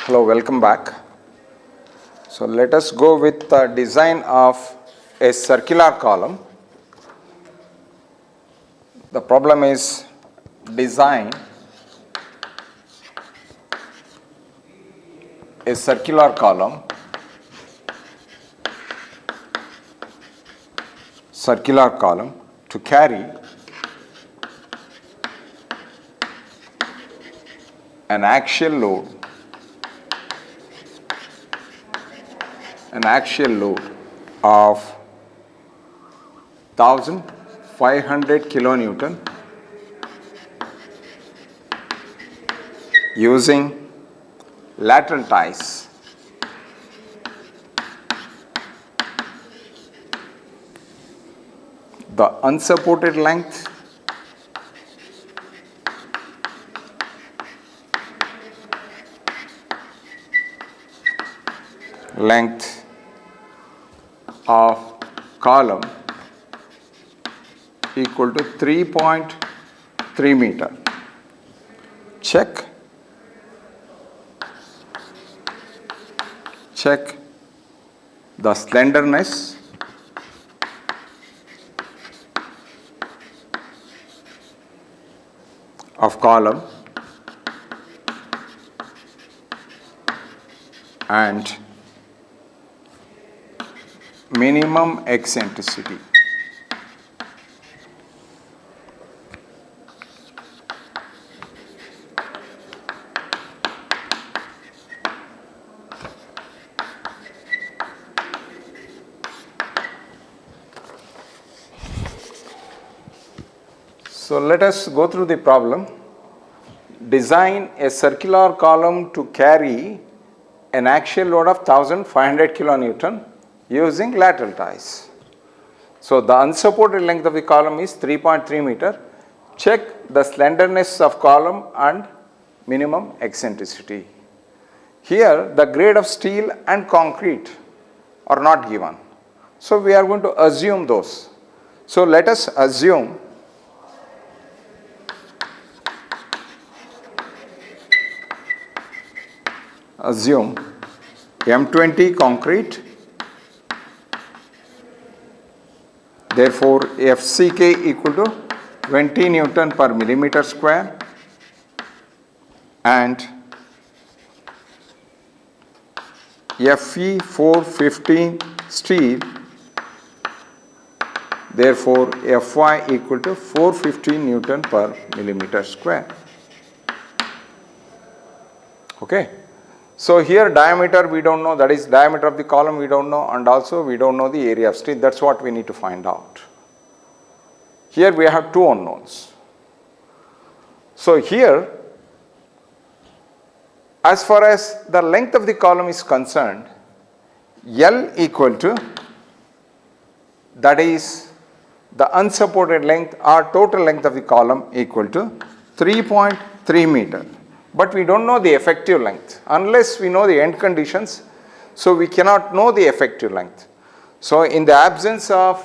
Hello, welcome back. So let us go with the design of a circular column. The problem is design a circular column to carry an axial load of 1500 kilonewton using lateral ties. The unsupported length of column equal to 3.3 meter. Check the slenderness of column and minimum eccentricity. So let us go through the problem. Design a circular column to carry an axial load of 1500 kilonewton using lateral ties. So the unsupported length of the column is 3.3 meter. Check the slenderness of column and minimum eccentricity. Here the grade of steel and concrete are not given. So we are going to assume those. So let us assume M20 concrete. Therefore, FCK equal to 20 Newton per millimeter square and Fe 450 steel. Therefore, Fy equal to 450 Newton per millimeter square. Okay. So here diameter we don't know, that is diameter of the column we don't know, and also we don't know the area of steel. That's what we need to find out. Here we have two unknowns. So here, as far as the length of the column is concerned, L equal to, that is the unsupported length or total length of the column equal to 3.3 meter. But we don't know the effective length unless we know the end conditions, so we cannot know the effective length. So in the absence of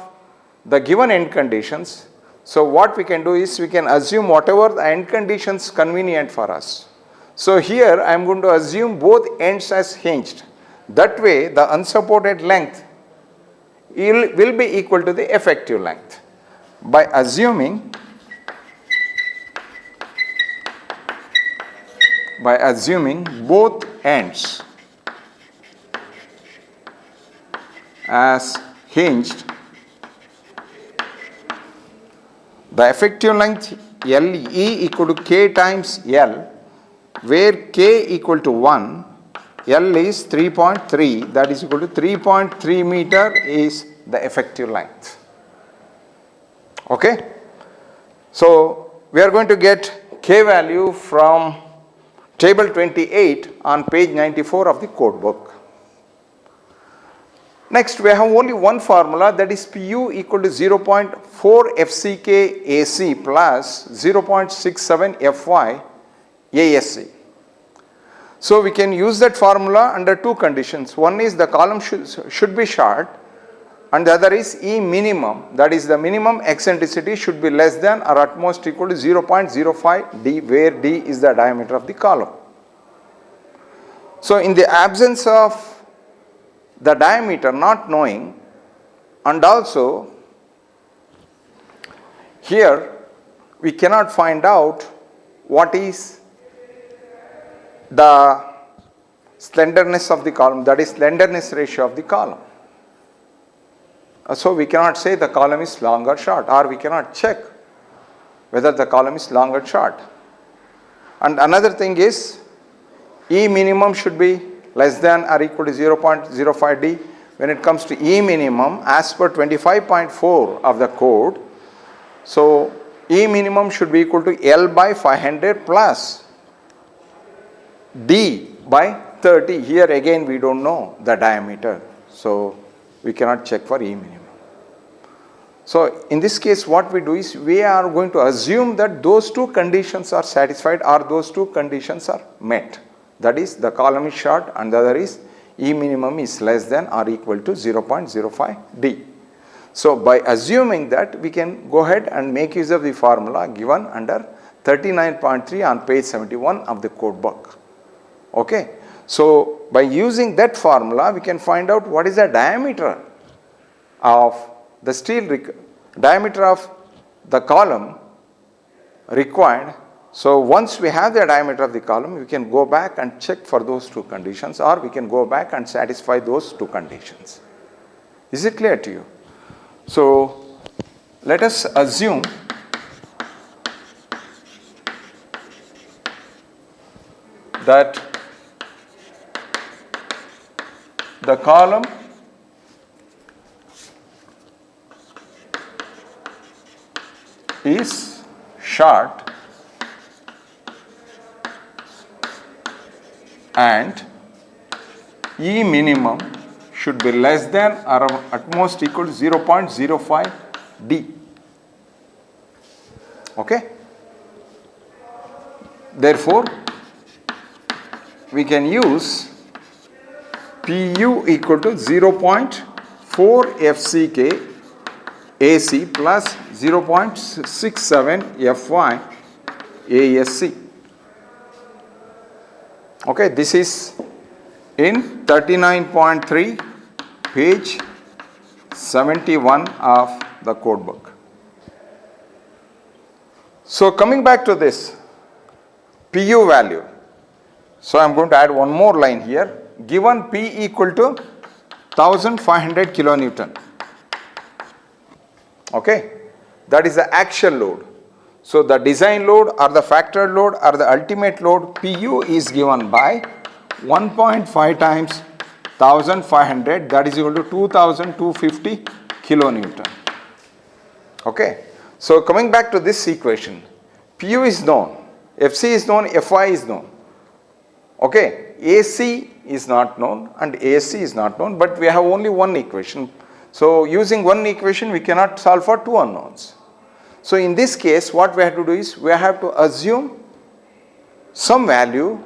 the given end conditions, so what we can do is we can assume whatever the end conditions convenient for us. So here I am going to assume both ends as hinged. That way the unsupported length will be equal to the effective length. By assuming both ends as hinged, the effective length LE equal to K times L, where K equal to 1, L is 3.3, that is equal to 3.3 meter is the effective length. Okay. So we are going to get K value from table 28 on page 94 of the code book. Next we have only one formula, that is Pu equal to 0.4 FCK AC plus 0.67 Fy ASC. So we can use that formula under two conditions. One is the column should be short, and the other is E minimum, that is the minimum eccentricity should be less than or at most equal to 0.05 d, where d is the diameter of the column. So in the absence of the diameter not knowing, and also here we cannot find out what is the slenderness of the column, that is slenderness ratio of the column. So we cannot say the column is long or short, or we cannot check whether the column is long or short. And another thing is, E minimum should be less than or equal to 0.05 D. When it comes to E minimum, as per 25.4 of the code, so E minimum should be equal to L by 500 plus D by 30. Here again we don't know the diameter, so we cannot check for E minimum. So in this case what we do is, we are going to assume that those two conditions are satisfied or those two conditions are met. That is, the column is short and the other is E minimum is less than or equal to 0.05 D. So by assuming that, we can go ahead and make use of the formula given under 39.3 on page 71 of the code book. Okay. So by using that formula, we can find out what is the diameter of the steel, diameter of the column required. So once we have the diameter of the column, we can go back and check for those two conditions, or we can go back and satisfy those two conditions. Is it clear to you? So let us assume that the column is short and E minimum should be less than or at most equal to 0.05 D. Okay. Therefore, we can use Pu equal to 0.4 FCK AC plus 0.67 Fy ASC. Okay, this is in 39.3 page 71 of the code book. So coming back to this Pu value, so I am going to add one more line here. Given P equal to 1500 kilonewton, okay, that is the actual load. So the design load or the factored load or the ultimate load Pu is given by 1.5 times 1500, that is equal to 2250 kilonewton. Okay. So coming back to this equation, Pu is known, Fc is known, Fy is known. Okay. AC is not known and AC is not known, but we have only one equation. So using one equation we cannot solve for two unknowns. So in this case what we have to do is, we have to assume some value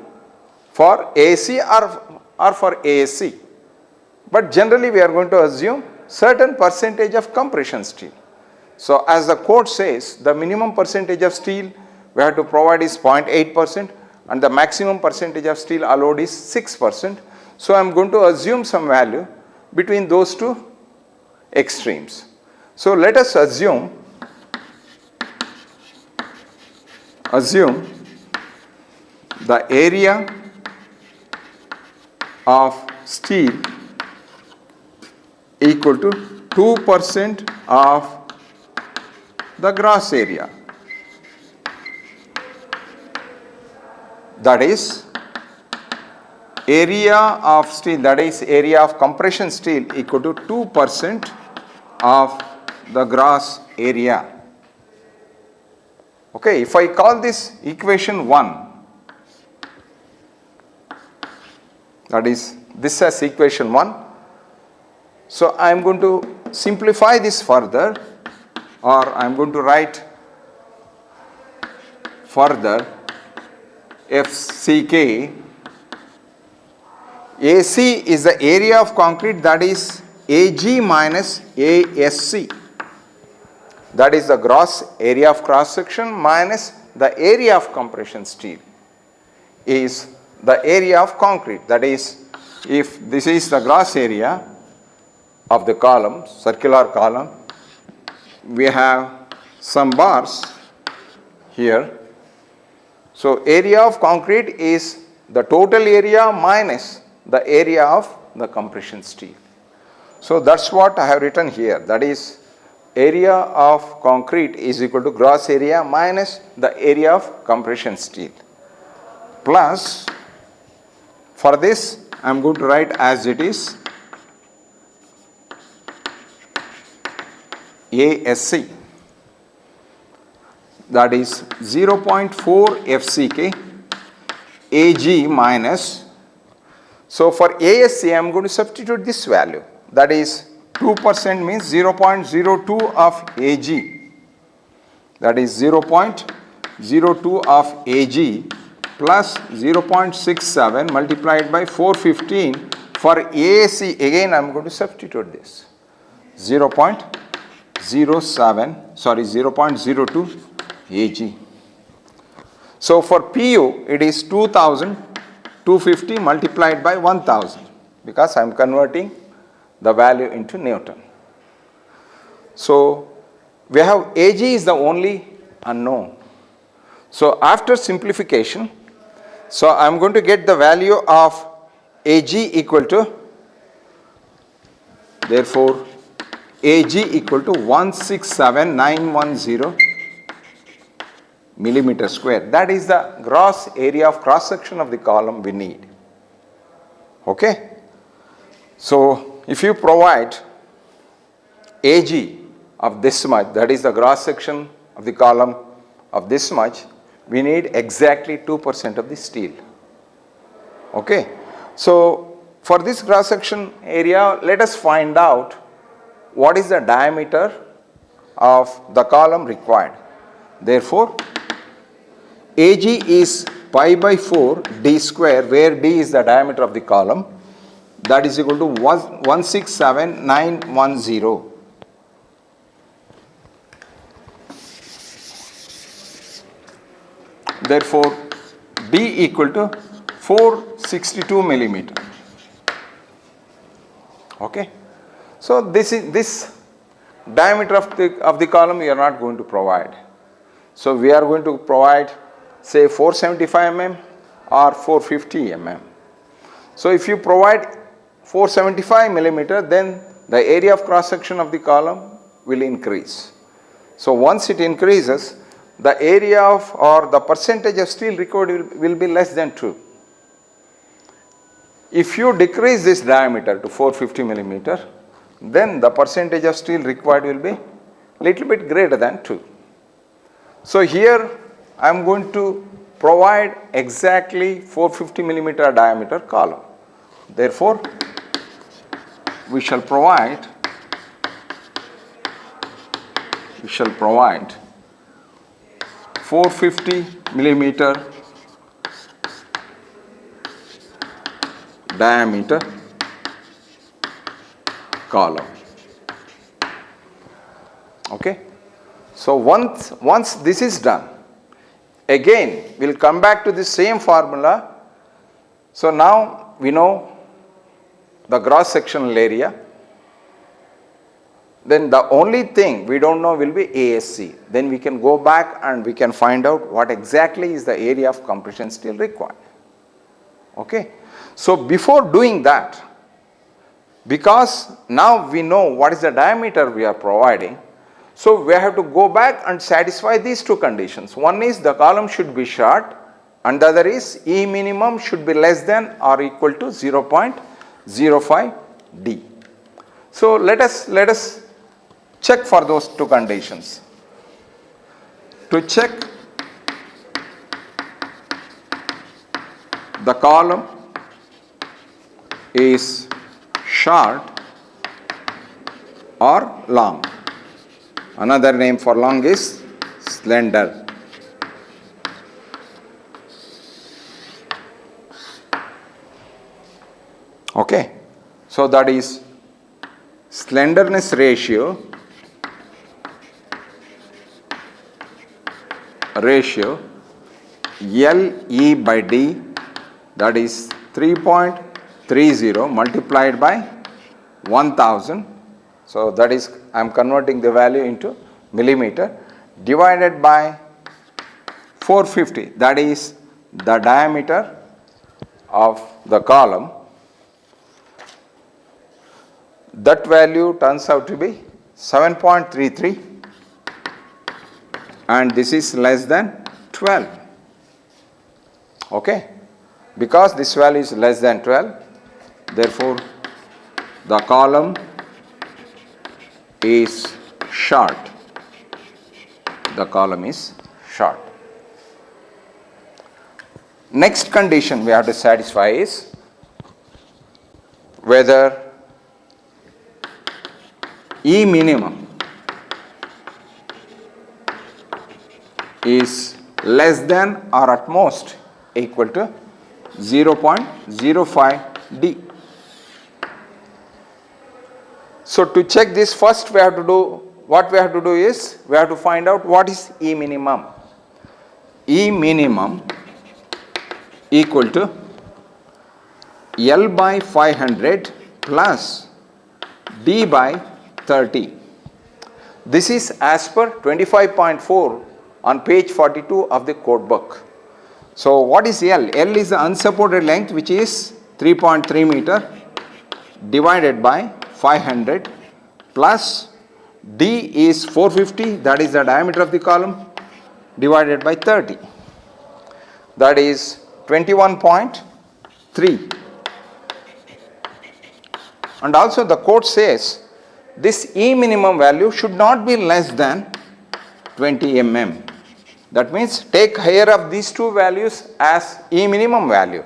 for AC or for ASC, but generally we are going to assume certain percentage of compression steel. So as the code says, the minimum percentage of steel we have to provide is 0.8% and the maximum percentage of steel allowed is 6%. So I am going to assume some value between those two extremes. So let us assume the area of steel equal to 2% of the gross area. That is area of steel, that is area of compression steel equal to 2% of the gross area. Okay, if I call this equation 1, that is this as equation 1. So I am going to simplify this further, or I am going to write further FCK. AC is the area of concrete, that is AG minus ASC. That is the gross area of cross section minus the area of compression steel is the area of concrete. That is, if this is the gross area of the column, circular column, we have some bars here. So area of concrete is the total area minus the area of the compression steel. So that's what I have written here. That is, area of concrete is equal to gross area minus the area of compression steel. Plus, for this I am going to write as it is ASC, that is 0.4 FCK AG minus, so for ASC I am going to substitute this value, that is 2% means 0.02 of AG, that is 0.02 of AG plus 0.67 multiplied by 415. For ASC again I am going to substitute this 0.02 AG. So for PU it is 2250 multiplied by 1000, because I am converting the value into Newton. So we have AG is the only unknown. So after simplification, so I am going to get the value of AG equal to, therefore AG equal to 167910 millimeter square. That is the gross area of cross section of the column we need. Okay. So if you provide AG of this much, that is the cross section of the column of this much, we need exactly 2% of the steel. Okay. So for this cross section area, let us find out what is the diameter of the column required. Therefore, AG is pi by 4 d square, where d is the diameter of the column, that is equal to 167910. Therefore, d equal to 462 millimeter. Okay. So this is this diameter of the column we are not going to provide. So we are going to provide say 475 mm or 450 mm. So if you provide 475 millimeter, then the area of cross section of the column will increase. So once it increases, the area of or the percentage of steel required will be less than 2. If you decrease this diameter to 450 millimeter, then the percentage of steel required will be little bit greater than 2. So here I am going to provide exactly 450 millimeter diameter column. Therefore, we shall provide 450 millimeter diameter column. Okay. So once this is done, again we will come back to the same formula. So now we know the cross sectional area. Then the only thing we don't know will be ASC. Then we can go back and we can find out what exactly is the area of compression steel required. Okay. So before doing that, because now we know what is the diameter we are providing, so we have to go back and satisfy these two conditions. One is the column should be short, and the other is E minimum should be less than or equal to 0.05 D. So let us check for those two conditions. To check the column is short or long. Another name for long is slender. Okay. So that is slenderness ratio LE by D that is 3.30 multiplied by 1000. So that is, I am converting the value into millimeter, divided by 450, that is the diameter of the column. That value turns out to be 7.33, and this is less than 12. Okay, because this value is less than 12, therefore the column is short. The column is short. Next condition we have to satisfy is whether E minimum is less than or at most equal to 0.05 D. So to check this, first we have to do is we have to find out what is E minimum. E minimum equal to L by 500 plus D by 30. This is as per 25.4 on page 42 of the code book. So what is L? L is the unsupported length, which is 3.3 meter divided by 500 plus D is 450, that is the diameter of the column, divided by 30, that is 21.3. And also the code says this E minimum value should not be less than 20 mm. That means take higher of these two values as E minimum value.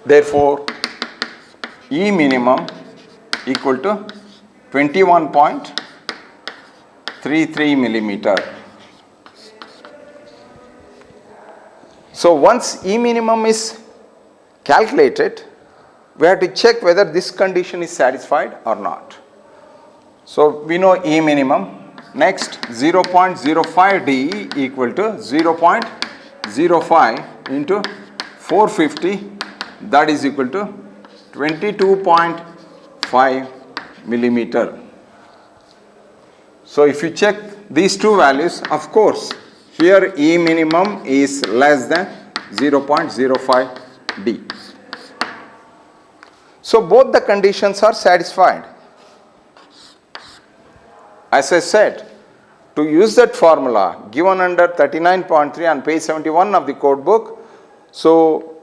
Therefore, E minimum equal to 21.33 millimeter. So once E minimum is calculated, we have to check whether this condition is satisfied or not. So we know E minimum. Next, 0.05 D equal to 0.05 into 450, that is equal to 22.5 millimeter. So if you check these two values, of course here E minimum is less than 0.05 D. So both the conditions are satisfied. As I said, to use that formula given under 39.3 on page 71 of the code book, so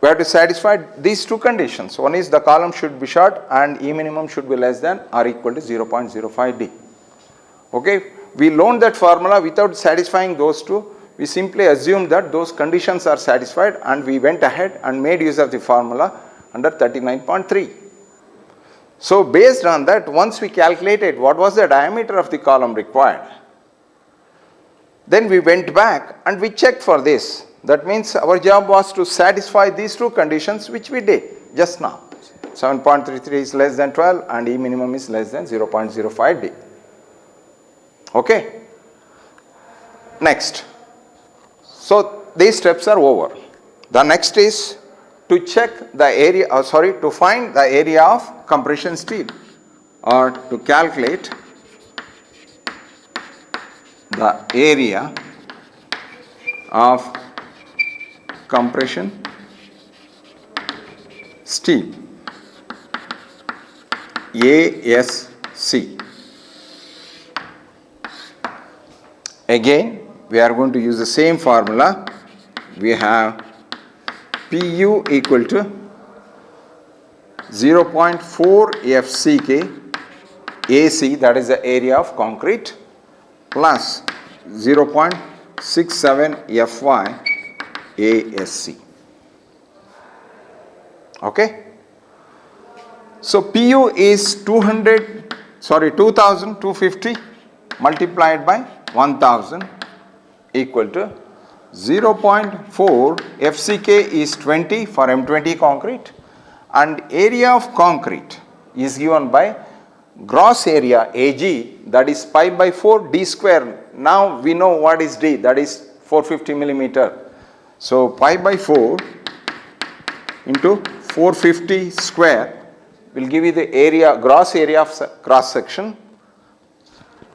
we have to satisfy these two conditions. One is the column should be short and E minimum should be less than or equal to 0.05 D. Okay, we learned that formula without satisfying those two. We simply assumed that those conditions are satisfied and we went ahead and made use of the formula under 39.3. So based on that, once we calculated what was the diameter of the column required, then we went back and we checked for this. That means our job was to satisfy these two conditions, which we did just now. 7.33 is less than 12 and E minimum is less than 0.05 D. Okay. Next. So these steps are over. The next is to check the area, to find the area of compression steel, or to calculate the area of compression steel, ASC. Again, we are going to use the same formula. We have PU equal to 0.4 FCK AC, that is the area of concrete, plus 0.67 FY ASC. Okay. So PU is 2250 multiplied by 1000 equal to 0.4 FCK is 20 for M20 concrete, and area of concrete is given by gross area AG, that is pi by 4 d square. Now we know what is d, that is 450 millimeter. So pi by 4 into 450 square will give you the area, gross area of cross section,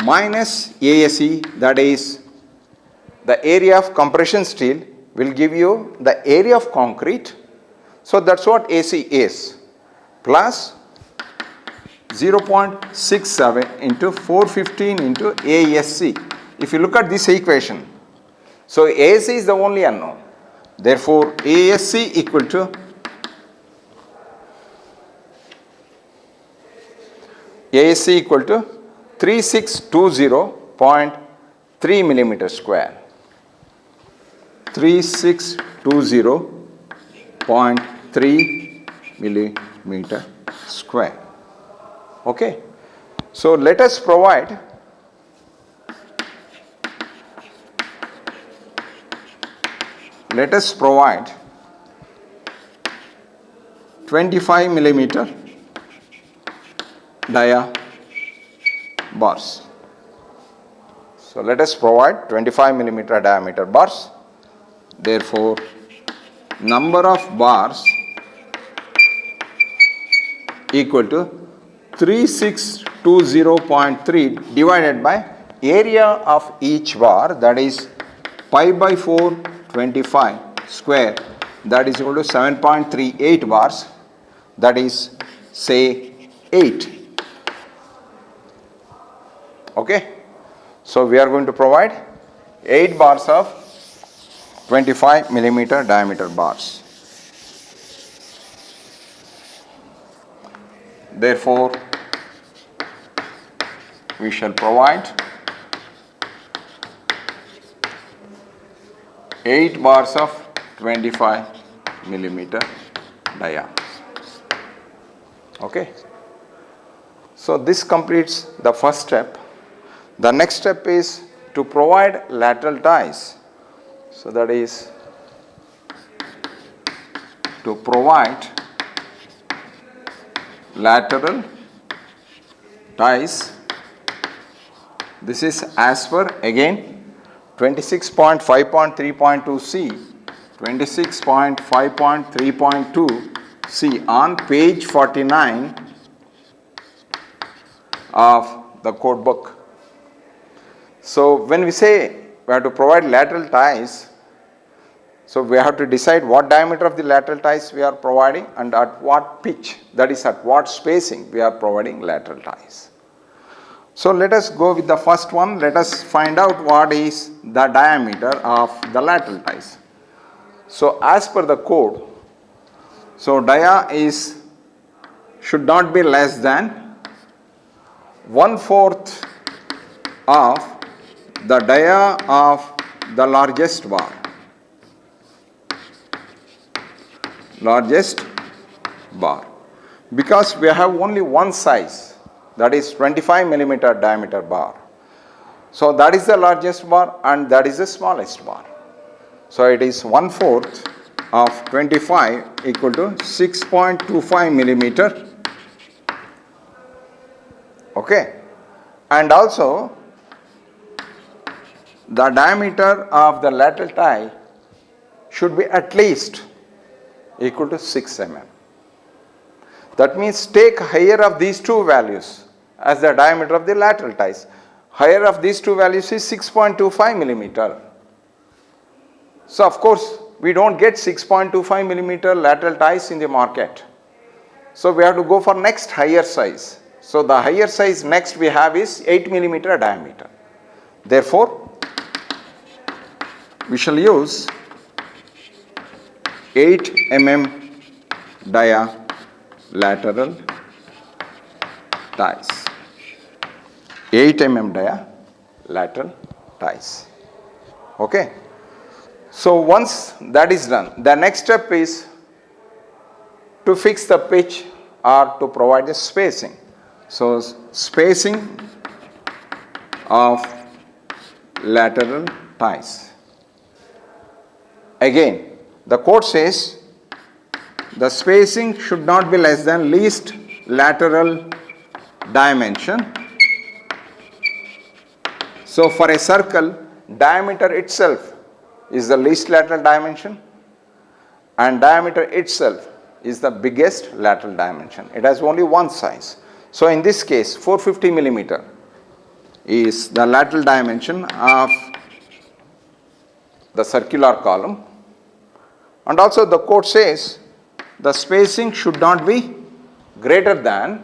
minus ASE, that is the area of compression steel, will give you the area of concrete. So that's what AC is, plus 0.67 into 415 into ASC. If you look at this equation, so ASC is the only unknown. Therefore, ASC equal to ASC equal to 3620.3 millimeter square. 3620.3 millimeter square. Okay. So let us provide let us provide 25 millimeter dia bars. So let us provide 25 millimeter diameter bars. Therefore, number of bars equal to 3620.3 divided by area of each bar, that is pi by 4 25 square, that is equal to 7.38 bars, that is say 8. Okay. So we are going to provide 8 bars of 25 millimeter diameter bars. Therefore, we shall provide 8 bars of 25 millimeter dia. Okay. So this completes the first step. The next step is to provide lateral ties. So that is to provide lateral ties. This is as per again 26.5.3.2C, 26.5.3.2C on page 49 of the code book. So when we say we have to provide lateral ties, so we have to decide what diameter of the lateral ties we are providing and at what pitch, that is at what spacing we are providing lateral ties. So let us go with the first one. Let us find out what is the diameter of the lateral ties. So as per the code, so dia should not be less than 1/4 of the dia of the largest bar. Largest bar. Because we have only one size, that is 25 millimeter diameter bar. So that is the largest bar and that is the smallest bar. So it is 1/4 of 25 equal to 6.25 millimeter. Okay. And also the diameter of the lateral tie should be at least equal to 6 mm. That means take higher of these two values as the diameter of the lateral ties. Higher of these two values is 6.25 millimeter. So of course we don't get 6.25 millimeter lateral ties in the market. So we have to go for next higher size. So the higher size next we have is 8 millimeter diameter. Therefore, we shall use 8 mm dia lateral ties. 8 mm dia lateral ties. Okay. So once that is done, the next step is to fix the pitch or to provide the spacing. So spacing of lateral ties. Again, the code says the spacing should not be less than least lateral dimension. So for a circle, diameter itself is the least lateral dimension and diameter itself is the biggest lateral dimension. It has only one size. So in this case 450 millimeter is the lateral dimension of the circular column, and also the code says the spacing should not be greater than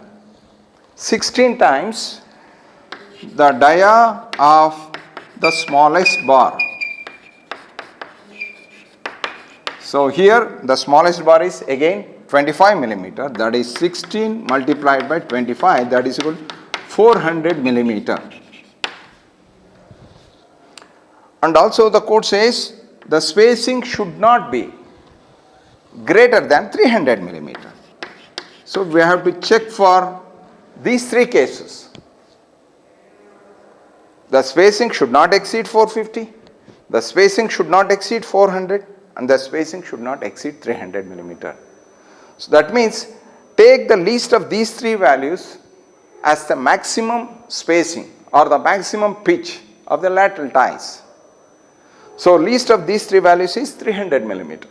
16 times the dia of the smallest bar. So here the smallest bar is again 25 millimeter, that is 16 multiplied by 25, that is equal to 400 millimeter. And also the code says the spacing should not be greater than 300 millimeter. So we have to check for these three cases. The spacing should not exceed 450, the spacing should not exceed 400, and the spacing should not exceed 300 millimeter. So that means take the least of these three values as the maximum spacing or the maximum pitch of the lateral ties. So least of these three values is 300 millimeter.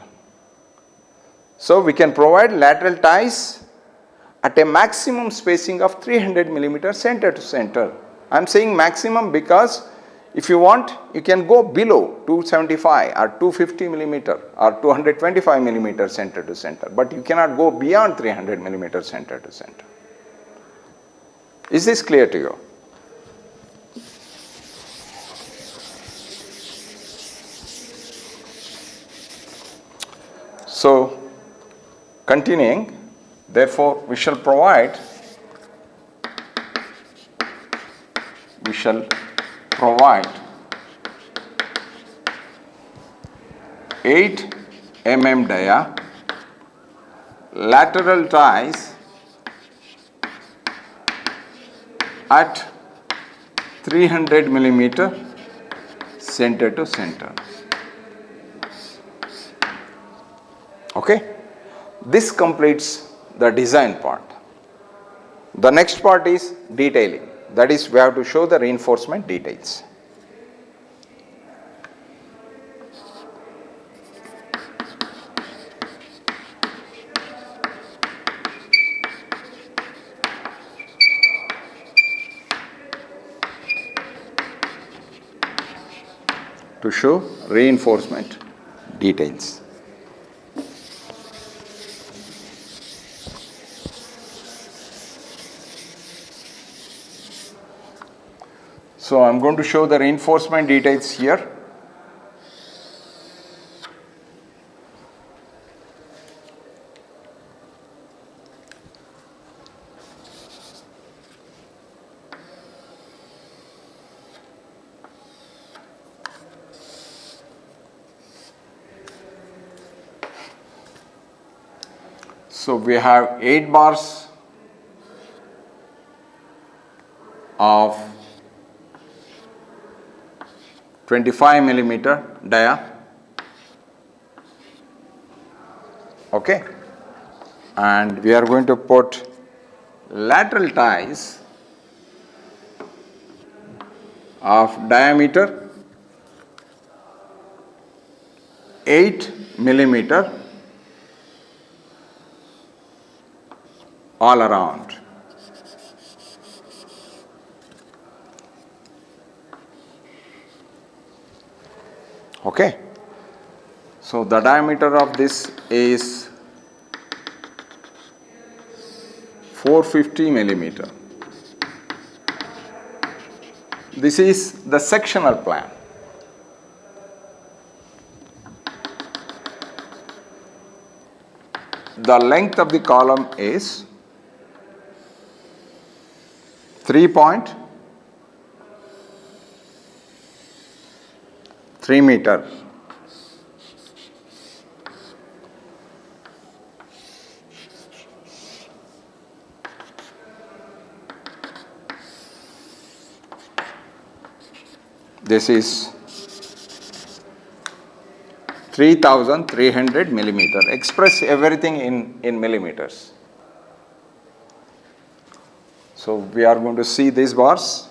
So we can provide lateral ties at a maximum spacing of 300 millimeter center to center. I am saying maximum because if you want, you can go below 275 or 250 millimeter or 225 millimeter center to center, but you cannot go beyond 300 millimeter center to center. Is this clear to you? So continuing, therefore we shall provide 8 mm dia lateral ties at 300 millimeter center to center. Okay, this completes the design part. The next part is detailing. That is, we have to show the reinforcement details. To show reinforcement details. So I am going to show the reinforcement details here. So we have 8 bars of 25 millimeter dia, okay, and we are going to put lateral ties of diameter 8 millimeter all around. Okay, so the diameter of this is 450 millimeter. This is the sectional plan. The length of the column is 3.3 meter. This is 3,300 millimeter. Express everything in millimeters. So we are going to see these bars.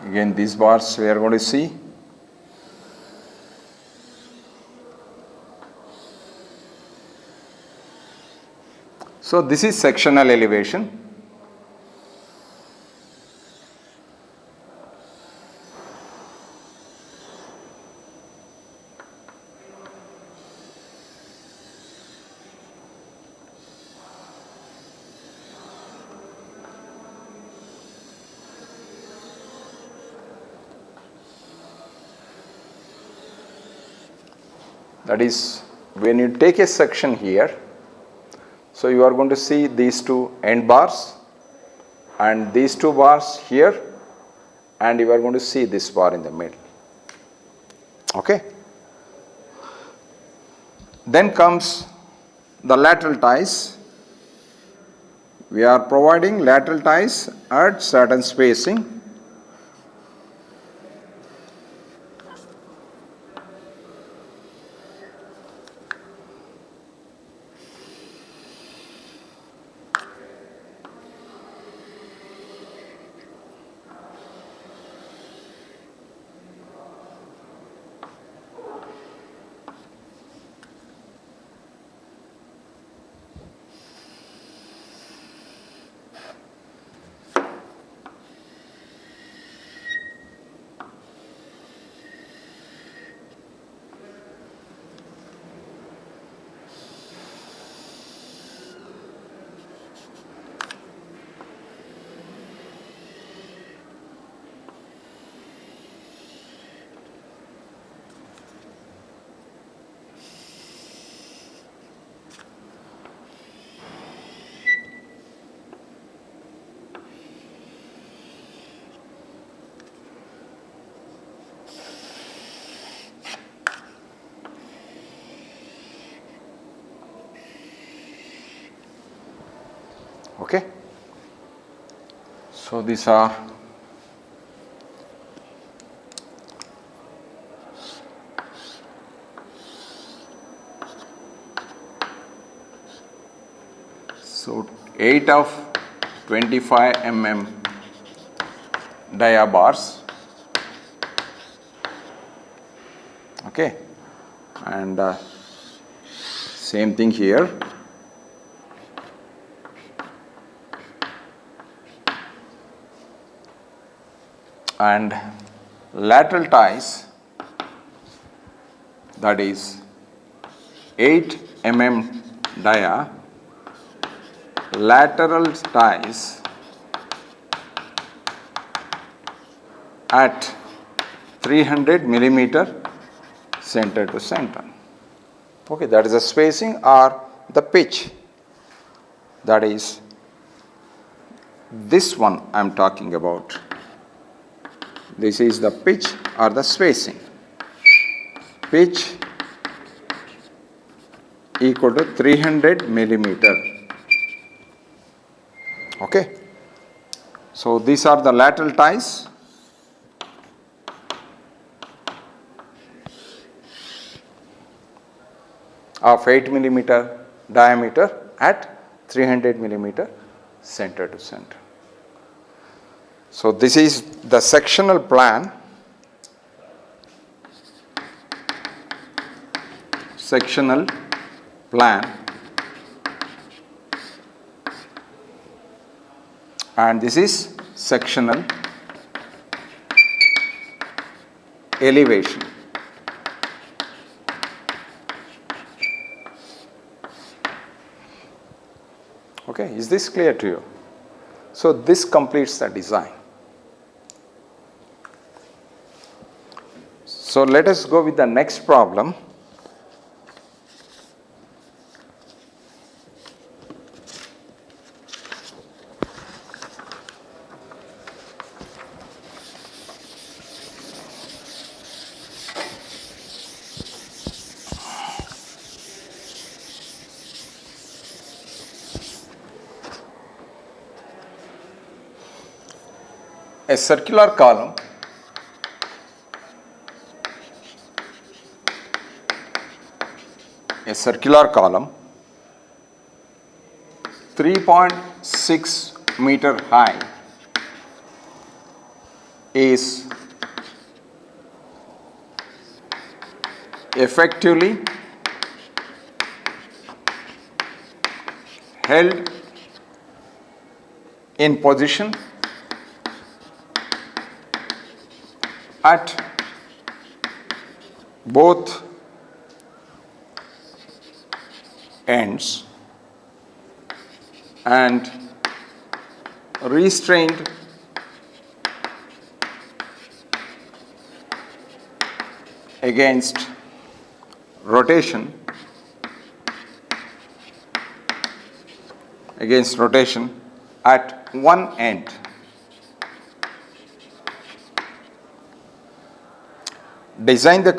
Again, these bars we are going to see. So this is sectional elevation. That is, when you take a section here, so you are going to see these two end bars and these two bars here, and you are going to see this bar in the middle. Okay. Then comes the lateral ties. We are providing lateral ties at certain spacing. Okay. So these are so 8 of 25 mm dia bars. Okay, and same thing here. And lateral ties, that is 8 mm dia, lateral ties at 300 millimeter center to center. Okay, that is the spacing or the pitch. That is this one I am talking about. This is the pitch or the spacing. Pitch equal to 300 millimeter. Okay. So these are the lateral ties. Of 8 millimeter diameter at 300 millimeter center to center. So this is the sectional plan. Sectional plan. And this is sectional elevation. Okay, is this clear to you? So this completes the design. So let us go with the next problem. a circular column a circular column 3.6 meter high is effectively held in position at both ends and restrained against rotation at one end. Design the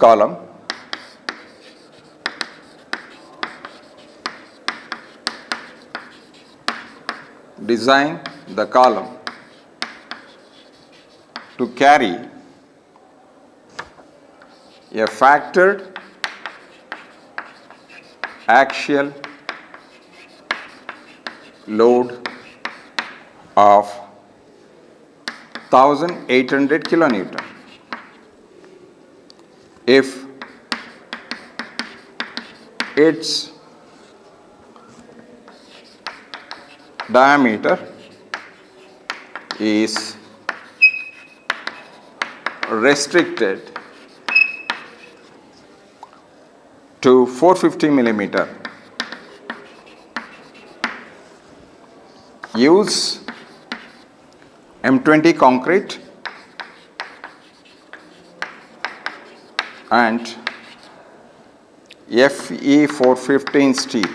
column to carry a factored axial load of 1800 kilonewton. If its diameter is restricted to 450 millimeter. Use M20 concrete and Fe 415 steel.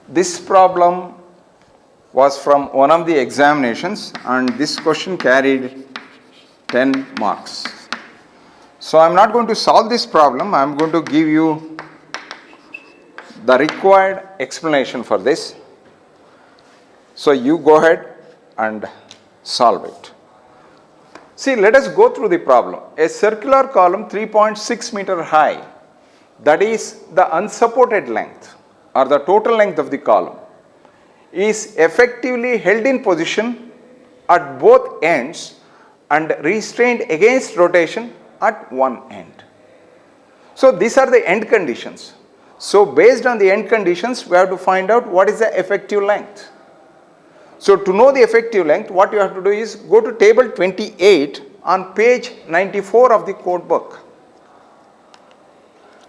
This problem was from one of the examinations and this question carried 10 marks. So I am not going to solve this problem, I am going to give you the required explanation for this. So you go ahead and solve it. See, let us go through the problem. A circular column 3.6 meter high, that is the unsupported length or the total length of the column, is effectively held in position at both ends and restrained against rotation at one end. So these are the end conditions. So based on the end conditions, we have to find out what is the effective length. So to know the effective length, what you have to do is go to table 28 on page 94 of the code book.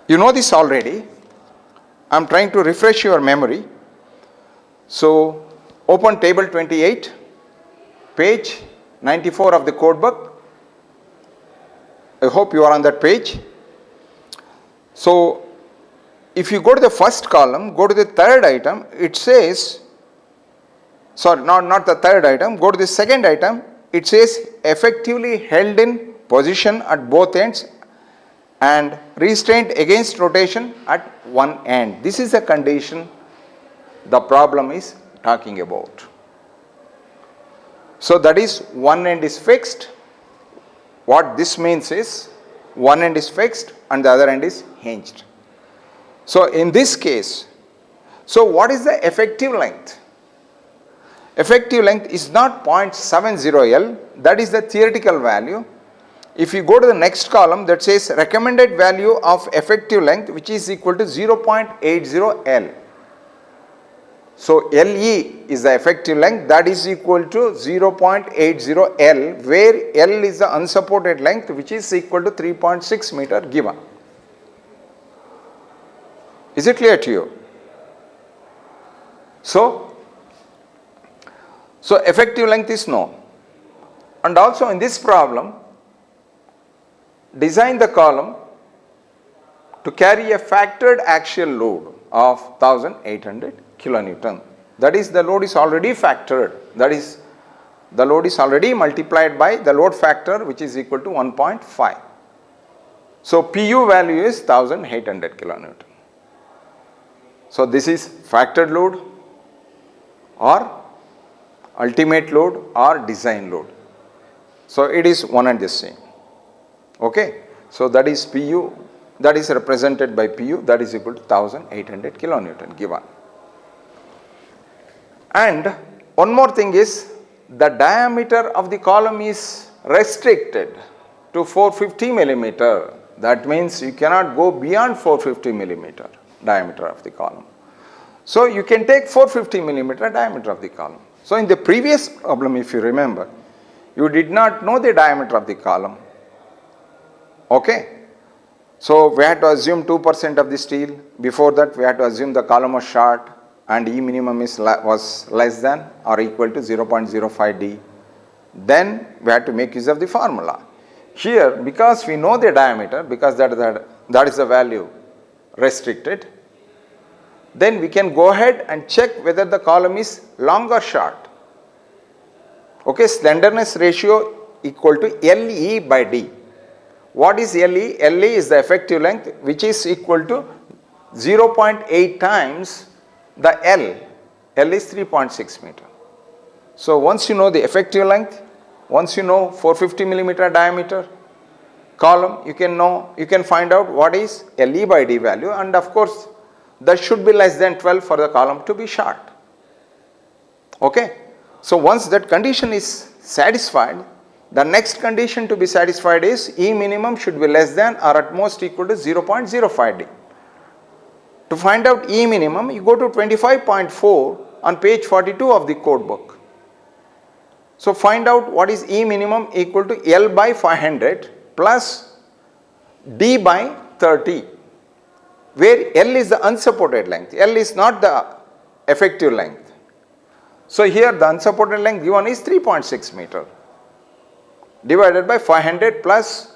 You know this already. I am trying to refresh your memory. So open table 28, page 94 of the code book. I hope you are on that page. So if you go to the first column, go to the third item, it says, sorry, not the third item, go to the second item, it says effectively held in position at both ends and restrained against rotation at one end. This is the condition the problem is talking about. So that is one end is fixed. What this means is one end is fixed and the other end is hinged. So in this case, so what is the effective length? Effective length is not 0.70 L, that is the theoretical value. If you go to the next column, that says recommended value of effective length, which is equal to 0.80 L. So LE is the effective length, that is equal to 0.80 L, where L is the unsupported length, which is equal to 3.6 meter given. Is it clear to you? So effective length is known. And also in this problem, design the column to carry a factored axial load of 1800 kilonewton. That is, the load is already factored. That is, the load is already multiplied by the load factor, which is equal to 1.5. So PU value is 1800 kilonewton. So this is factored load or ultimate load or design load. So it is one and the same. Okay. So that is Pu, that is represented by Pu, that is equal to 1800 kilonewton given. And one more thing is, the diameter of the column is restricted to 450 millimeter. That means you cannot go beyond 450 millimeter diameter of the column. So you can take 450 millimeter diameter of the column. So in the previous problem, if you remember, you did not know the diameter of the column. Okay. So we had to assume 2% of the steel. Before that, we had to assume the column was short and E minimum was less than or equal to 0.05 D. Then we had to make use of the formula. Here, because we know the diameter, because that is the value restricted, then we can go ahead and check whether the column is long or short. Okay, slenderness ratio equal to LE by D. What is LE? LE is the effective length, which is equal to 0.8 times the L. L is 3.6 meter. So once you know the effective length, once you know 450 millimeter diameter column, you can find out what is LE by D value, and of course that should be less than 12 for the column to be short. Okay. So once that condition is satisfied, the next condition to be satisfied is E minimum should be less than or at most equal to 0.05 D. To find out E minimum, you go to 25.4 on page 42 of the code book. So find out what is E minimum equal to L by 500 plus D by 30, where L is the unsupported length. L is not the effective length. So here the unsupported length given is 3.6 meter divided by 500 plus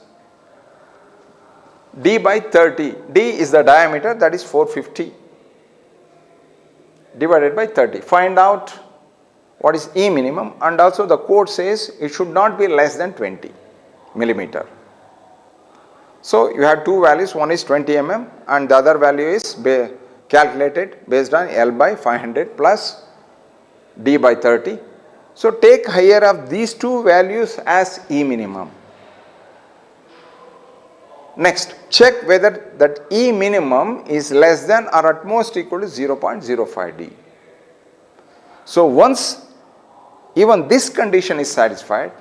D by 30. D is the diameter, that is 450 divided by 30. Find out what is E minimum, and also the code says it should not be less than 20 millimeter. So you have two values, one is 20 mm and the other value is calculated based on L by 500 plus D by 30. So take higher of these two values as E minimum. Next, check whether that E minimum is less than or at most equal to 0.05 D. So once even this condition is satisfied,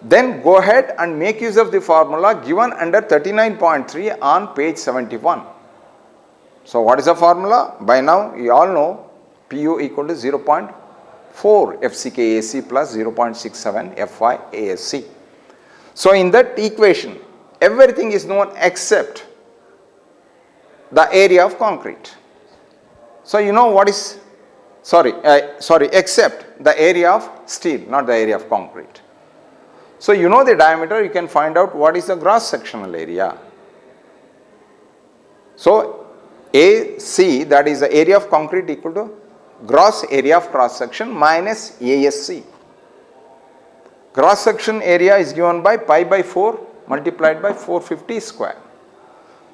then go ahead and make use of the formula given under 39.3 on page 71. So what is the formula? By now you all know Pu equal to 0.4 FCKAC plus 0.67 FYASC. So in that equation, everything is known except the area of concrete. So you know what is, except the area of steel, not the area of concrete. So you know the diameter, you can find out what is the gross sectional area. So AC, that is the area of concrete, equal to gross area of cross section minus ASC. Cross section area is given by pi by 4 multiplied by 450 square.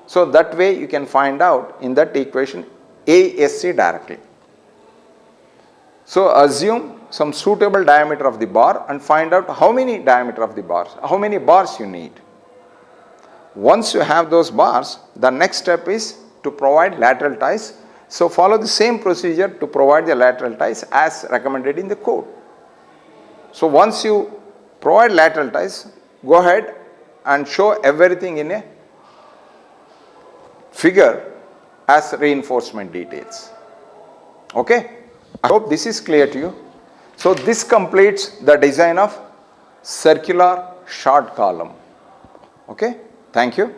So that way you can find out in that equation ASC directly. So assume some suitable diameter of the bar and find out how many diameter of the bars, how many bars you need. Once you have those bars, the next step is to provide lateral ties. So follow the same procedure to provide the lateral ties as recommended in the code. So once you provide lateral ties, go ahead and show everything in a figure as reinforcement details. Okay. I hope this is clear to you. So this completes the design of circular short column. Okay. Thank you.